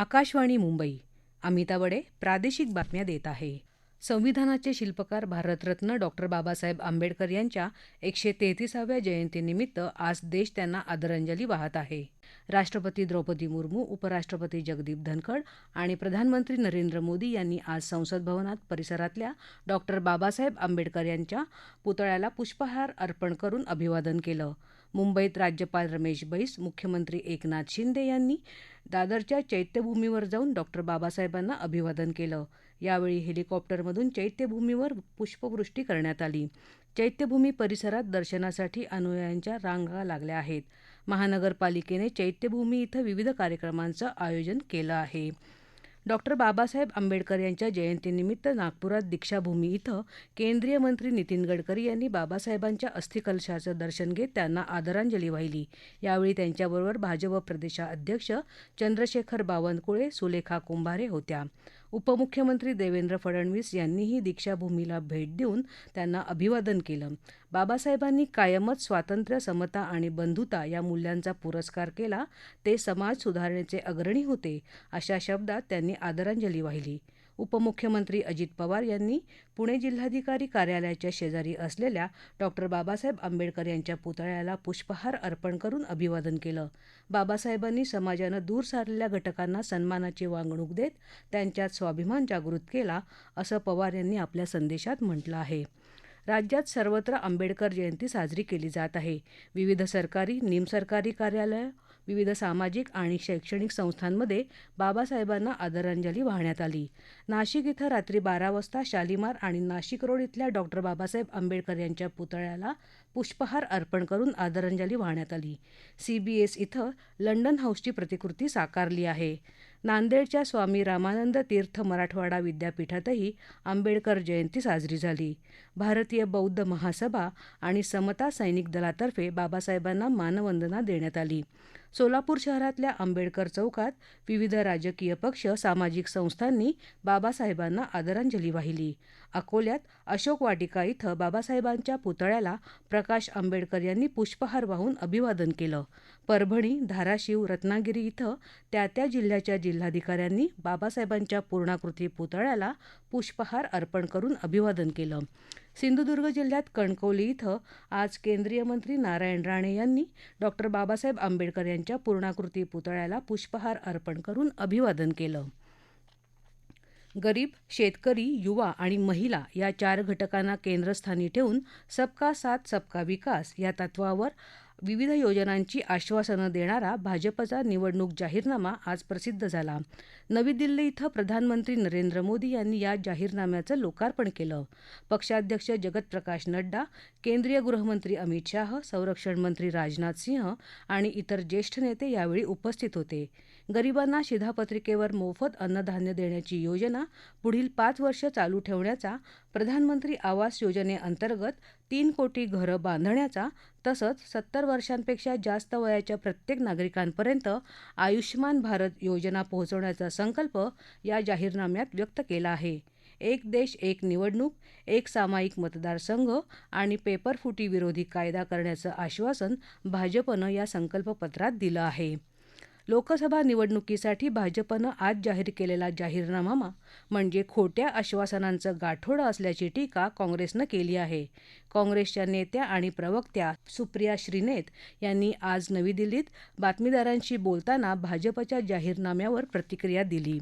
आकाशवाणी मुंबई. अमिता बडे प्रादेशिक बातम्या देत आहे. संविधानाचे शिल्पकार भारतरत्न डॉ. बाबासाहेब आंबेडकर यांच्या 133व्या जयंतीनिमित्त आज देश त्यांना आदरांजली वाहत आहे. राष्ट्रपती द्रौपदी मुर्मू, उपराष्ट्रपती जगदीप धनखड आणि प्रधानमंत्री नरेंद्र मोदी यांनी आज संसद भवन परिसरातल्या डॉ. बाबासाहेब आंबेडकर यांच्या पुतळ्याला पुष्पहार अर्पण करून अभिवादन केलं. मुंबईत राज्यपाल रमेश बैस, मुख्यमंत्री एकनाथ शिंदे यांनी दादरच्या चैत्यभूमीवर जाऊन डॉ. बाबासाहेबांना अभिवादन केलं. यावेळी हेलिकॉप्टरमधून चैत्यभूमीवर पुष्पवृष्टी करण्यात आली. चैत्यभूमी परिसरात दर्शनासाठी अनुयायांच्या रांगा लागल्या आहेत. महानगरपालिकेने चैत्यभूमी इथं विविध कार्यक्रमांचं आयोजन केलं आहे. डॉ. बाबासाहेब आंबेडकर यांच्या जयंतीनिमित्त नागपुरात दीक्षाभूमी इथं केंद्रीय मंत्री नितीन गडकरी यांनी बाबासाहेबांच्या अस्थिकलशाचं दर्शन घेत त्यांना आदरांजली वाहिली. यावेळी त्यांच्याबरोबर भाजप प्रदेशाध्यक्ष चंद्रशेखर बावनकुळे, सुलेखा कुंभारे होत्या. उपमुख्यमंत्री देवेंद्र फडणवीस यांनीही दीक्षाभूमीला भेट देऊन त्यांना अभिवादन केलं. बाबासाहेबांनी कायमच स्वातंत्र्य, समता आणि बंधुता या मूल्यांचा पुरस्कार केला. ते समाज सुधारणेचे अग्रणी होते, अशा शब्दात त्यांनी आदरांजली वाहिली. उपमुख्यमंत्री अजित पवार यांनी पुणे जिल्हाधिकारी कार्यालयाच्या शेजारी असलेल्या डॉ. बाबासाहेब आंबेडकर यांच्या पुतळ्याला पुष्पहार अर्पण करून अभिवादन केलं. बाबासाहेबांनी समाजानं दूर सारलेल्या घटकांना सन्मानाची वागणूक देत त्यांच्यात स्वाभिमान जागृत केला, असं पवार यांनी आपल्या संदेशात म्हटलं आहे. राज्यात सर्वत्र आंबेडकर जयंती साजरी केली जात आहे. विविध सरकारी, निमसरकारी कार्यालयं, विविध सामाजिक आणि शैक्षणिक संस्थांमध्ये बाबासाहेबांना आदरांजली वाहण्यात आली. नाशिक इथं रात्री 12 वाजता शालिमार आणि नाशिक रोड इथल्या डॉ. बाबासाहेब आंबेडकर यांच्या पुतळ्याला पुष्पहार अर्पण करून आदरांजली वाहण्यात आली. CBS इथं लंडन हाऊसची प्रतिकृती साकारली आहे. नांदेडच्या स्वामी रामानंद तीर्थ मराठवाडा विद्यापीठातही आंबेडकर जयंती साजरी झाली. भारतीय बौद्ध महासभा आणि समता सैनिक दलातर्फे बाबासाहेबांना मानवंदना देण्यात आली. सोलापूर शहरातल्या आंबेडकर चौकात विविध राजकीय पक्ष, सामाजिक संस्थांनी बाबासाहेबांना आदरांजली वाहिली. अकोल्यात अशोक वाटिका इथं बाबासाहेबांच्या पुतळ्याला प्रकाश आंबेडकर यांनी पुष्पहार वाहून अभिवादन केलं. परभणी, धाराशिव, रत्नागिरी इथं त्या जिल्ह्याच्या जिल्हाधिकाऱ्यांनी बाबासाहेबांच्या पूर्णाकृती पुतळ्याला पुष्पहार अर्पण करून अभिवादन केलं. सिंधुदुर्ग जिल्ह्यात कणकवली इथं आज केंद्रीय मंत्री नारायण राणे यांनी डॉ. बाबासाहेब आंबेडकर यांच्या पूर्णाकृती पुतळ्याला पुष्पहार अर्पण करून अभिवादन केलं. गरीब, शेतकरी, युवा आणि महिला या 4 घटकांना केंद्रस्थानी ठेवून सबका साथ सबका विकास या तत्वावर विविध योजनांची आश्वासनं देणारा भाजपचा निवडणूक जाहीरनामा आज प्रसिद्ध झाला. नवी दिल्ली इथं प्रधानमंत्री नरेंद्र मोदी यांनी या जाहीरनाम्याचं लोकार्पण केलं. पक्षाध्यक्ष जगत प्रकाश नड्डा, केंद्रीय गृहमंत्री अमित शाह, संरक्षण मंत्री राजनाथ सिंह आणि इतर ज्येष्ठ नेते यावेळी उपस्थित होते. गरिबांना शिधापत्रिकेवर मोफत अन्नधान्य देण्याची योजना पुढील 5 वर्ष चालू ठेवण्याचा, प्रधानमंत्री आवास योजनेअंतर्गत 3 कोटी घरं बांधण्याचा तसंच 70 वर्षांपेक्षा जास्त वयाच्या प्रत्येक नागरिकांपर्यंत आयुष्यमान भारत योजना पोहोचवण्याचा संकल्प या जाहीरनाम्यात व्यक्त केला आहे. एक देश, एक निवडणूक, एक सामायिक मतदारसंघ आणि पेपरफुटी विरोधी कायदा करण्याचं आश्वासन भाजपनं या संकल्पपत्रात दिलं आहे. लोकसभा निवडणुकीसाठी भाजपनं आज जाहीर केलेला जाहीरनामा म्हणजे खोट्या आश्वासनांचं गाठोडं असल्याची टीका काँग्रेसनं केली आहे. काँग्रेसच्या नेत्या आणि प्रवक्त्या सुप्रिया श्रीनेत यांनी आज नवी दिल्लीत बातमीदारांशी बोलताना भाजपच्या जाहीरनाम्यावर प्रतिक्रिया दिली.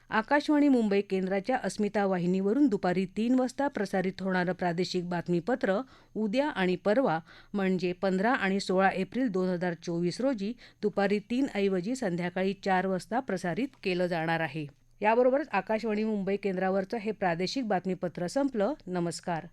आकाशवाणी मुंबई केंद्राच्या अस्मिता वाहिनीवरून दुपारी 3 वाजता प्रसारित होणारं प्रादेशिक बातमीपत्र उद्या आणि परवा म्हणजे 15 आणि 16 एप्रिल 2024 रोजी दुपारी 3 ऐवजी संध्याकाळी 4 वाजता प्रसारित केलं जाणार आहे. याबरोबरच आकाशवाणी मुंबई केंद्रावरचं हे प्रादेशिक बातमीपत्र संपलं. नमस्कार.